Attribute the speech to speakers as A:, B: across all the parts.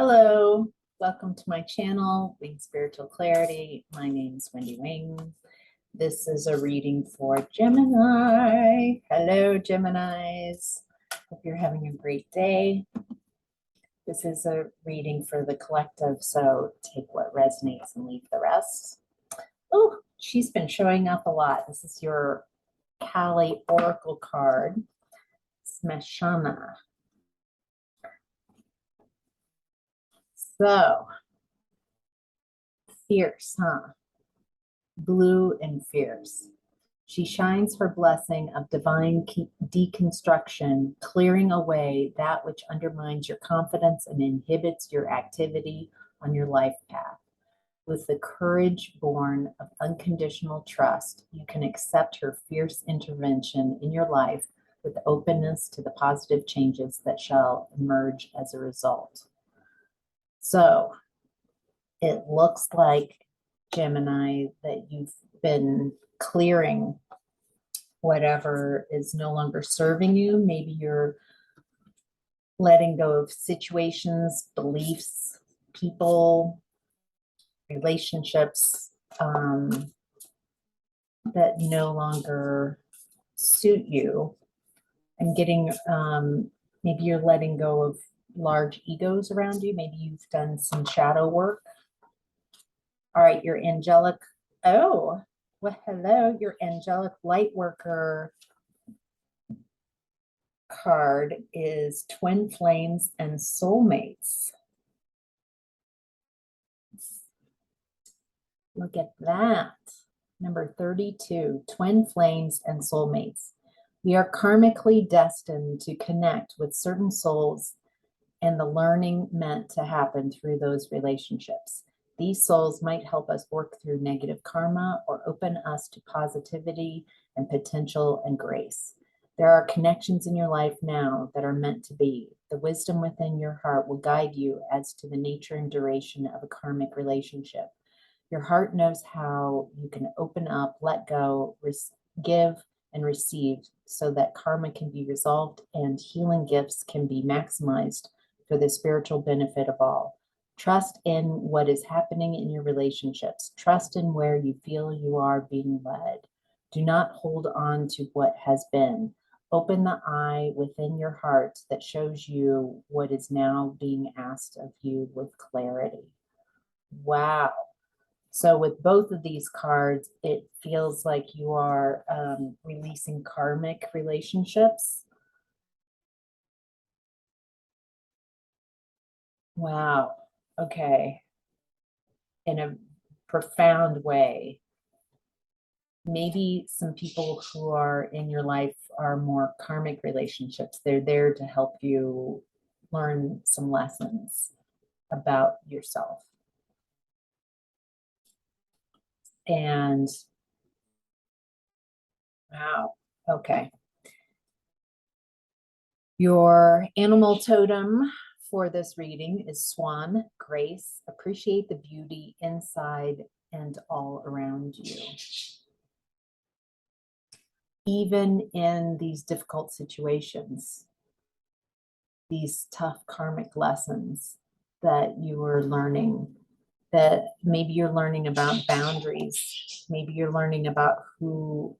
A: Hello, welcome to my channel, Wing Spiritual Clarity. My name is Wendy Wing. This is a reading for Gemini. Hello, Geminis. Hope you're having a great day. This is a reading for the collective, so take what resonates and leave the rest. Oh, she's been showing up a lot. This is your Kali Oracle card, Smeshana. So, fierce, huh? Blue and fierce. She shines her blessing of divine deconstruction, clearing away that which undermines your confidence and inhibits your activity on your life path. With the courage born of unconditional trust, you can accept her fierce intervention in your life with openness to the positive changes that shall emerge as a result. So, it looks like, Gemini, that you've been clearing whatever is no longer serving you. Maybe you're letting go of situations, beliefs, people, relationships that no longer suit you, and getting, maybe you're letting go of large egos around you. Maybe you've done some shadow work. All right, your angelic, oh, well, hello, your angelic light worker card is twin flames and soulmates. Look at that. Number 32, twin flames and soulmates. We are karmically destined to connect with certain souls and the learning meant to happen through those relationships. These souls might help us work through negative karma or open us to positivity and potential and grace. There are connections in your life now that are meant to be. The wisdom within your heart will guide you as to the nature and duration of a karmic relationship. Your heart knows how you can open up, let go, give, and receive so that karma can be resolved and healing gifts can be maximized for the spiritual benefit of all. Trust in what is happening in your relationships. Trust in where you feel you are being led. Do not hold on to what has been. Open the eye within your heart that shows you what is now being asked of you with clarity. Wow. So with both of these cards, it feels like you are releasing karmic relationships. Wow. Okay. In a profound way. Maybe some people who are in your life are more karmic relationships. They're there to help you learn some lessons about yourself. And wow, okay. Your animal totem for this reading is Swan Grace. Appreciate the beauty inside and all around you. Even in these difficult situations, these tough karmic lessons that you are learning, that maybe you're learning about boundaries, maybe you're learning about who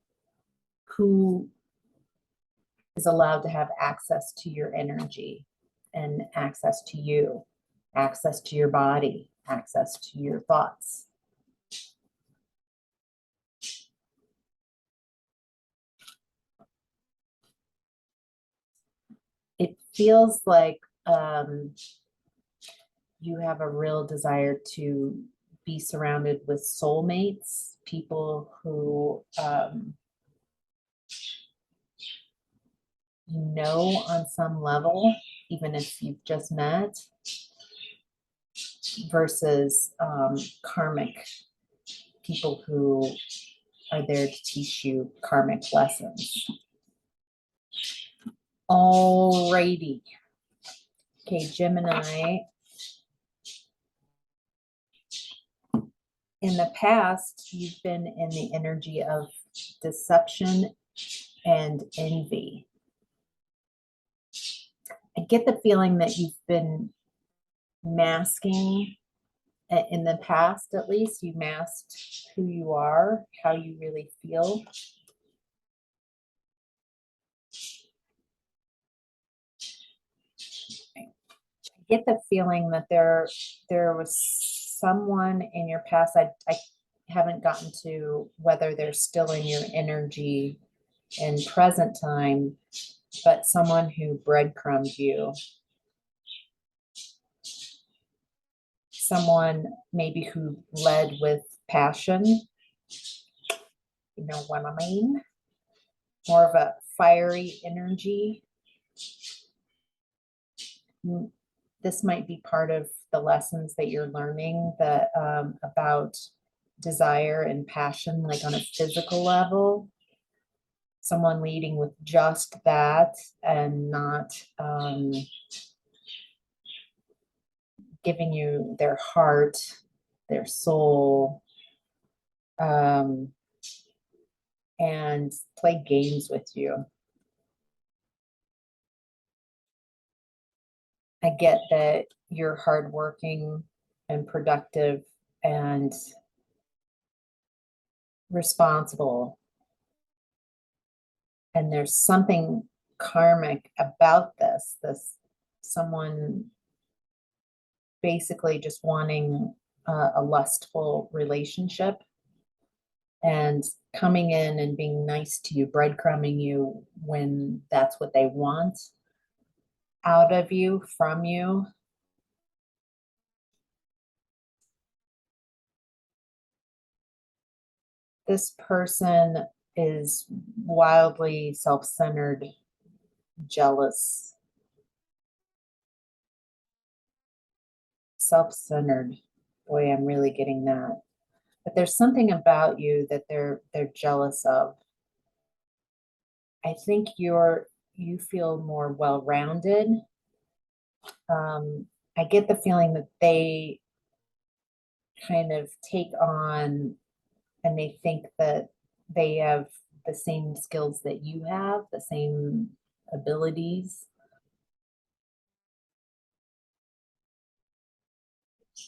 A: is allowed to have access to your energy and access to you, access to your body, access to your thoughts. It feels like you have a real desire to be surrounded with soulmates, people who you know on some level, even if you've just met, versus karmic people who are there to teach you karmic lessons. Alrighty. Okay, Gemini. In the past, you've been in the energy of deception and envy. I get the feeling that you've been masking, in the past at least, you masked who you are, how you really feel. I get the feeling that there was someone in your past. I haven't gotten to whether they're still in your energy in present time, but someone who breadcrumbed you. Someone maybe who led with passion. You know what I mean? More of a fiery energy. This might be part of the lessons that you're learning that about desire and passion, like on a physical level. Someone leading with just that and not giving you their heart, their soul, and play games with you. I get that you're hardworking and productive and responsible. And there's something karmic about this someone basically just wanting a lustful relationship and coming in and being nice to you, breadcrumbing you when that's what they want out of you, from you. This person is wildly self-centered, jealous, self-centered. Boy, I'm really getting that. But there's something about you that they're jealous of. I think you feel more well-rounded. I get the feeling that they kind of take on and they think that they have the same skills that you have, the same abilities.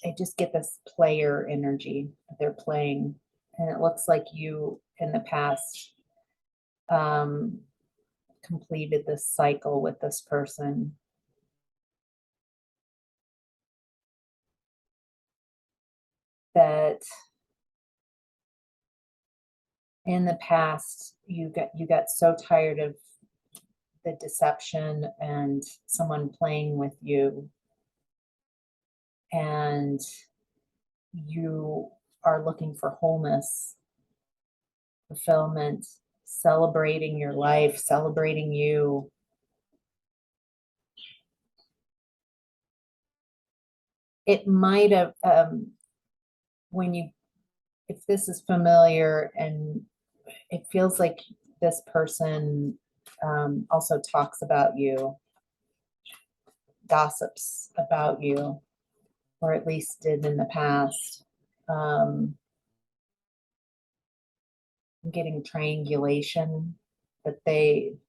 A: I just get this player energy that they're playing. And it looks like you in the past completed this cycle with this person. That in the past you got so tired of the deception and someone playing with you, and you are looking for wholeness, fulfillment, celebrating your life, celebrating you. It might have, if this is familiar, and it feels like this person also talks about you, gossips about you, or at least did in the past. I'm getting triangulation, that you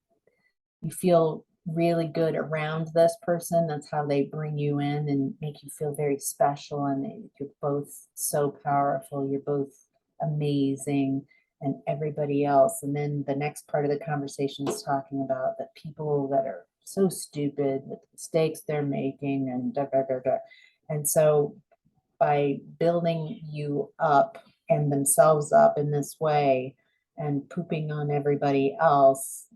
A: feel really good around this person. That's how they bring you in and make you feel very special. And you're both so powerful. You're both amazing, and everybody else. And then the next part of the conversation is talking about the people that are so stupid with the mistakes they're making and da da da da. And so by building you up and themselves up in this way and pooping on everybody else,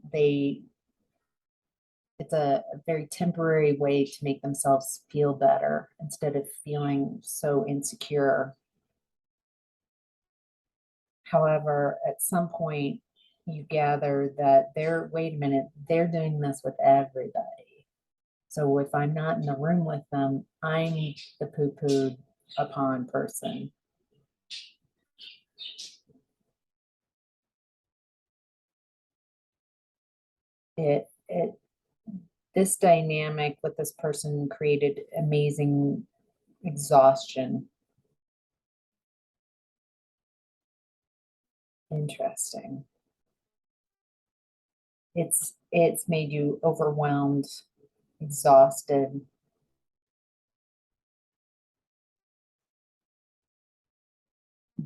A: it's a very temporary way to make themselves feel better instead of feeling so insecure. However, at some point you gather that wait a minute, they're doing this with everybody. So if I'm not in the room with them, I'm the poo-pooed upon person. This dynamic with this person created amazing exhaustion. Interesting. It's made you overwhelmed, exhausted.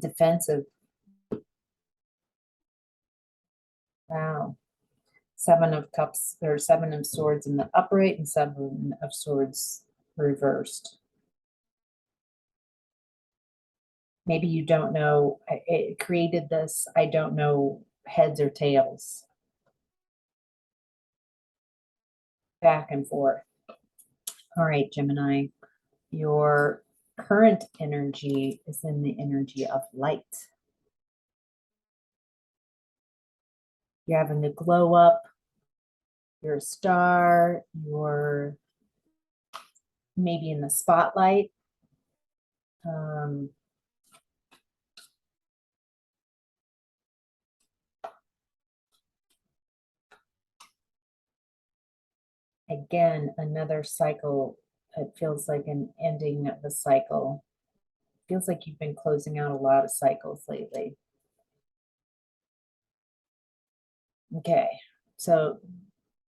A: defensive. Wow. 7 of Cups, or 7 of Swords in the upright and 7 of Swords reversed. Maybe you don't know, it created this, I don't know, heads or tails. Back and forth. All right, Gemini, your current energy is in the energy of light. You're having a glow up. You're a star. You're maybe in the spotlight. Again, another cycle. It feels like an ending of a cycle. Feels like you've been closing out a lot of cycles lately. Okay, so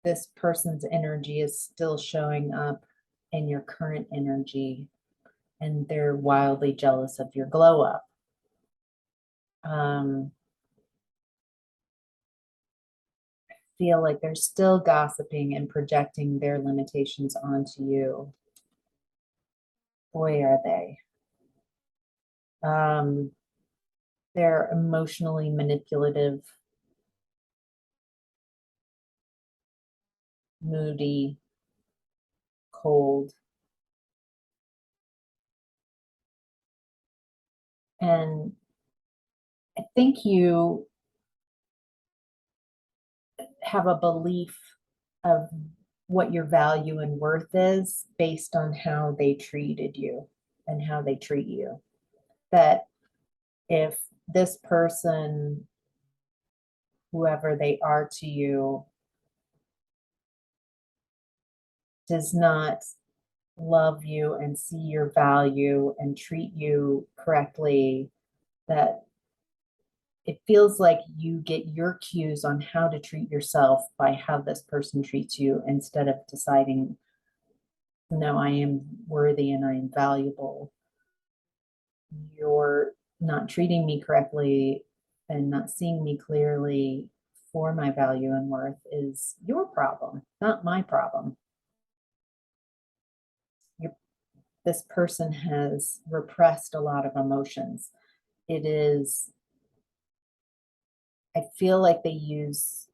A: this person's energy is still showing up in your current energy, and they're wildly jealous of your glow up. I feel like they're still gossiping and projecting their limitations onto you. Boy, are they. They're emotionally manipulative, moody, cold. And I think you have a belief of what your value and worth is based on how they treated you and how they treat you. That if this person, whoever they are to you, does not love you and see your value and treat you correctly, that it feels like you get your cues on how to treat yourself by how this person treats you, instead of deciding, no, I am worthy and I am valuable. You're not treating me correctly and not seeing me clearly for my value and worth is your problem, not my problem. This person has repressed a lot of emotions. It is, I feel like they use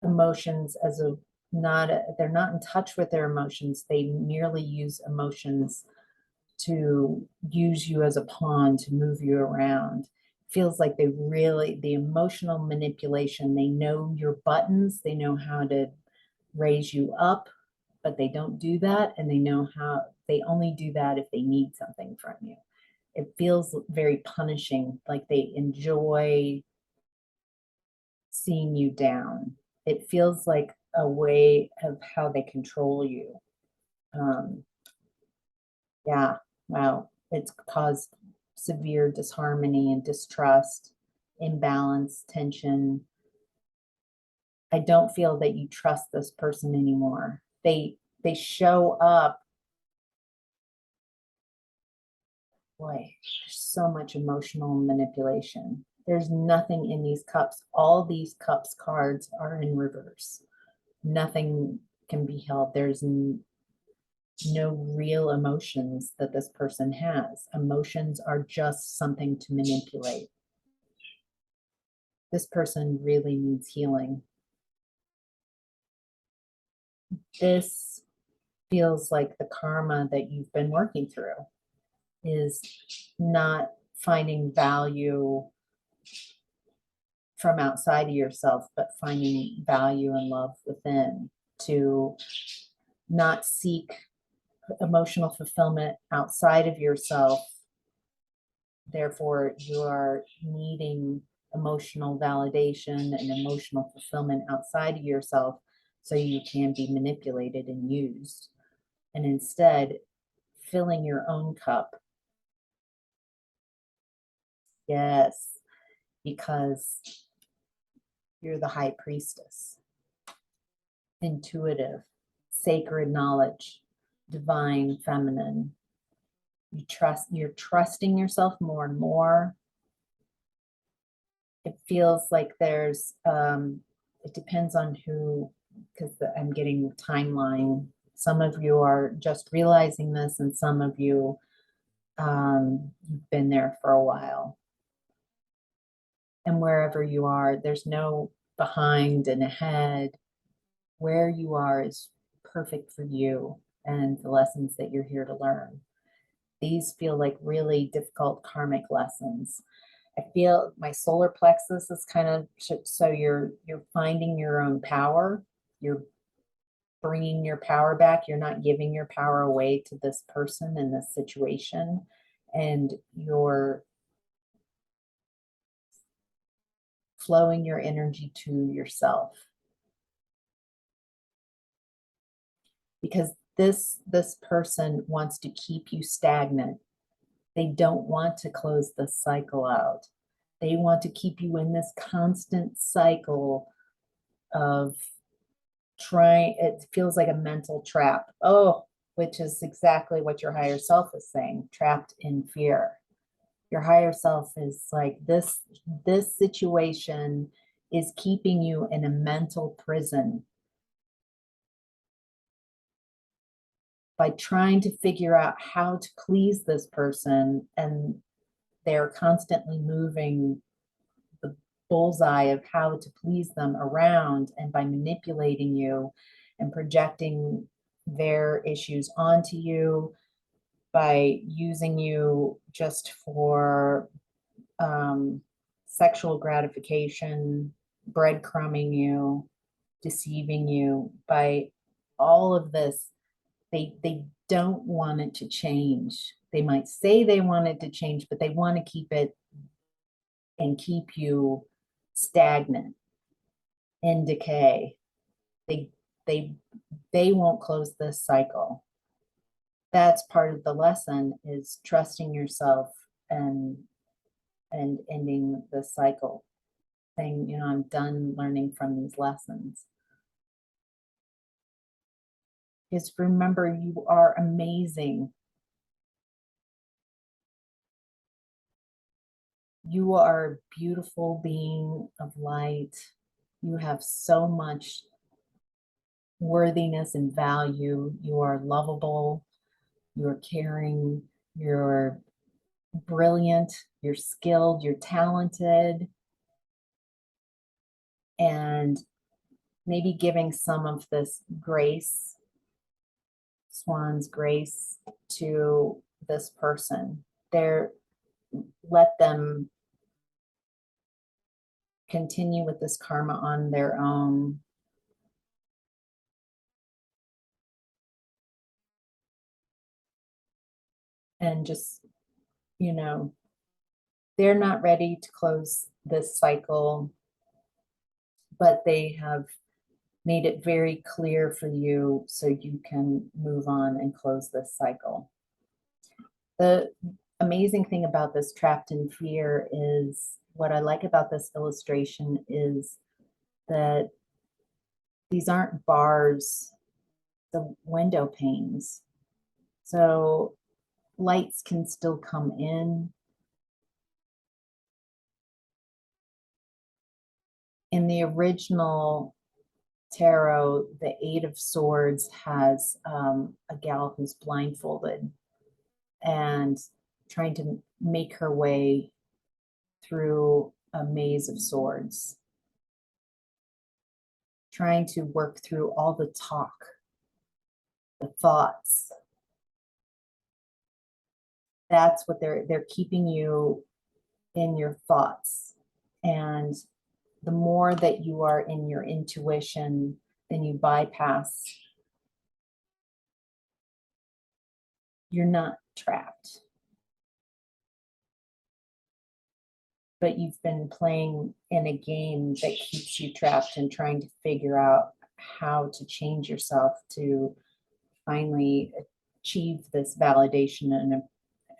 A: emotions as a, they're not in touch with their emotions. They merely use emotions to use you as a pawn to move you around. Feels like they really, the emotional manipulation, they know your buttons, they know how to raise you up, but they don't do that. And they know how, they only do that if they need something from you. It feels very punishing, like they enjoy seeing you down. It feels like a way of how they control you. Yeah, wow. It's caused severe disharmony and distrust, imbalance, tension. I don't feel that you trust this person anymore. They show up. Boy, there's so much emotional manipulation. There's nothing in these cups. All these cups cards are in reverse. Nothing can be held. There's no real emotions that this person has. Emotions are just something to manipulate. This person really needs healing. This feels like the karma that you've been working through is not finding value from outside of yourself, but finding value and love within, to not seek emotional fulfillment outside of yourself. Therefore, you are needing emotional validation and emotional fulfillment outside of yourself so you can be manipulated and used. And instead, filling your own cup. Yes, because you're the high priestess. Intuitive, sacred knowledge, divine feminine. You're trusting yourself more and more. It feels like there's, it depends on who, because I'm getting timeline. Some of you are just realizing this, and some of you, you've been there for a while. And wherever you are, there's no behind and ahead. Where you are is perfect for you and the lessons that you're here to learn. These feel like really difficult karmic lessons. I feel my solar plexus is kind of, so you're finding your own power. You're bringing your power back. You're not giving your power away to this person in this situation. And you're flowing your energy to yourself. Because this person wants to keep you stagnant. They don't want to close the cycle out. They want to keep you in this constant cycle of trying. It feels like a mental trap. Oh, which is exactly what your higher self is saying, trapped in fear. Your higher self is like, this situation is keeping you in a mental prison. By trying to figure out how to please this person, and they're constantly moving the bullseye of how to please them around, and by manipulating you and projecting their issues onto you, by using you just for sexual gratification, breadcrumbing you, deceiving you, by all of this. They don't want it to change. They might say they want it to change, but they want to keep it and keep you stagnant, in decay. They they they won't close this cycle. That's part of the lesson, is trusting yourself and ending the cycle. Saying, I'm done learning from these lessons. Because remember, you are amazing. You are a beautiful being of light. You have so much worthiness and value. You are lovable. You're caring. You're brilliant. You're skilled. You're talented. And maybe giving some of this grace, swan's grace, to this person. Let them continue with this karma on their own. And just, they're not ready to close this cycle, but they have made it very clear for you so you can move on and close this cycle. The amazing thing about this trapped in fear is, what I like about this illustration is that these aren't bars, the window panes. So lights can still come in. In the original tarot, the Eight of Swords has a gal who's blindfolded and trying to make her way through a maze of swords, trying to work through all the talk, the thoughts. That's what they're keeping you in your thoughts. And the more that you are in your intuition, then you bypass. You're not trapped. But you've been playing in a game that keeps you trapped and trying to figure out how to change yourself to finally achieve this validation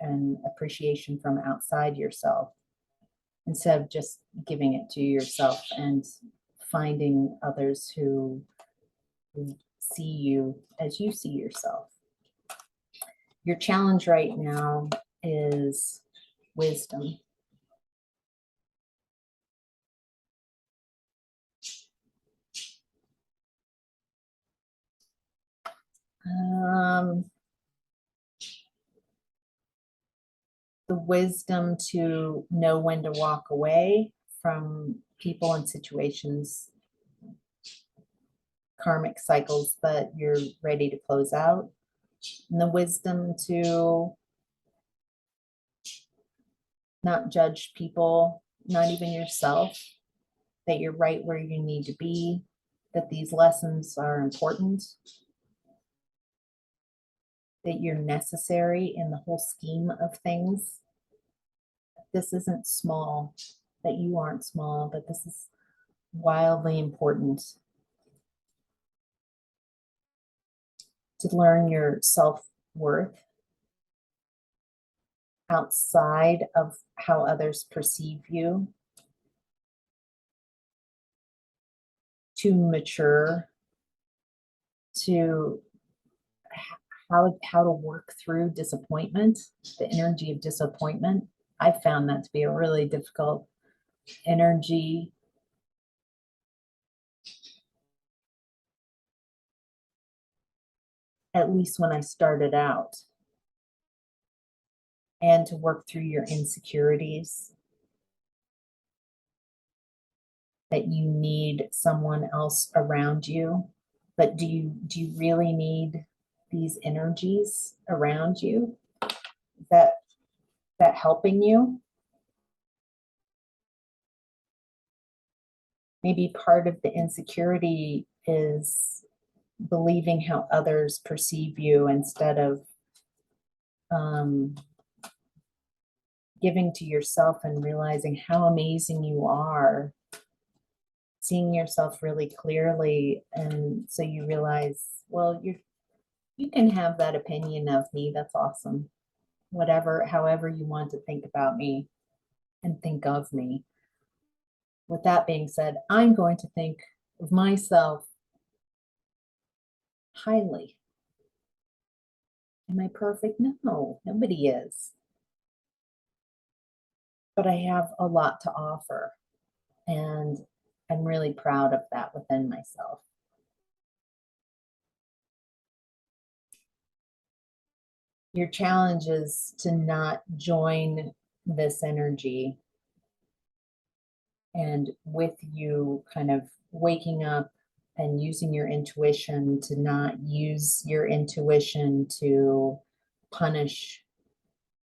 A: and appreciation from outside yourself, instead of just giving it to yourself and finding others who see you as you see yourself. Your challenge right now is wisdom. The wisdom to know when to walk away from people and situations, karmic cycles that you're ready to close out, and the wisdom to not judge people, not even yourself, that you're right where you need to be, that these lessons are important, that you're necessary in the whole scheme of things. This isn't small, that you aren't small, but this is wildly important. To learn your self-worth outside of how others perceive you, to mature, to how to work through disappointment, the energy of disappointment. I found that to be a really difficult energy. At least when I started out. And to work through your insecurities, that you need someone else around you. But do you really need these energies around you? Is that helping you? Maybe part of the insecurity is believing how others perceive you instead of giving to yourself and realizing how amazing you are, seeing yourself really clearly. And so you realize, well, you can have that opinion of me. That's awesome. Whatever, however you want to think about me and think of me. With that being said, I'm going to think of myself highly. Am I perfect? No, nobody is. But I have a lot to offer, and I'm really proud of that within myself. Your challenge is to not join this energy, and with you kind of waking up and using your intuition, to not use your intuition to punish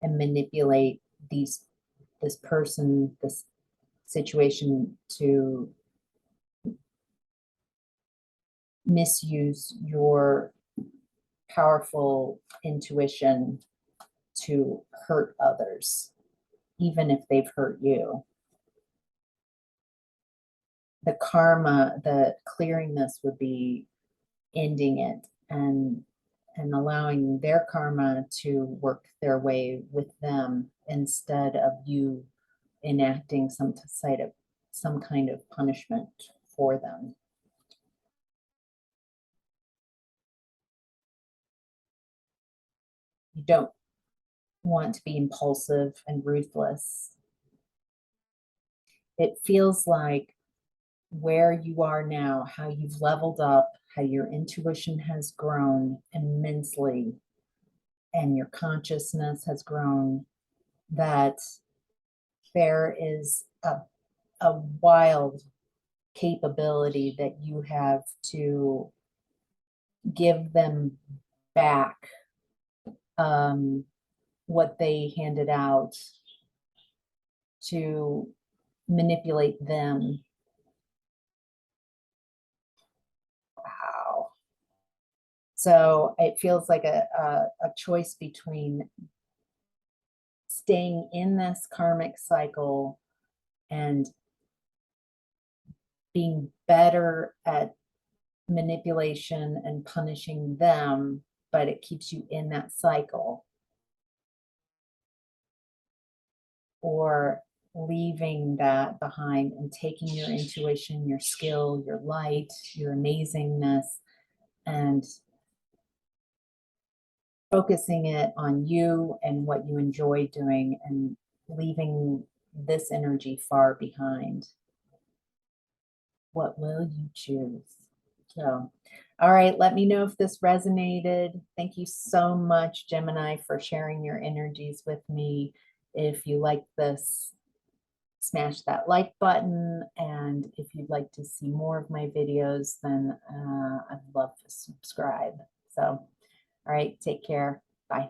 A: and manipulate this person, this situation, to misuse your powerful intuition to hurt others, even if they've hurt you. The karma, the clearing this would be ending it and allowing their karma to work their way with them instead of you enacting some kind of punishment for them. You don't want to be impulsive and ruthless. It feels like where you are now, how you've leveled up, how your intuition has grown immensely, and your consciousness has grown, that there is a wild capability that you have to give them back what they handed out, to manipulate them. Wow. So it feels like a choice between staying in this karmic cycle and being better at manipulation and punishing them, but it keeps you in that cycle, or leaving that behind and taking your intuition, your skill, your light, your amazingness, and focusing it on you and what you enjoy doing and leaving this energy far behind. What will you choose? So, all right, let me know if this resonated. Thank you so much, Gemini, for sharing your energies with me. If you like this, smash that like button. And if you'd like to see more of my videos, then I'd love to subscribe. So, all right, take care. Bye.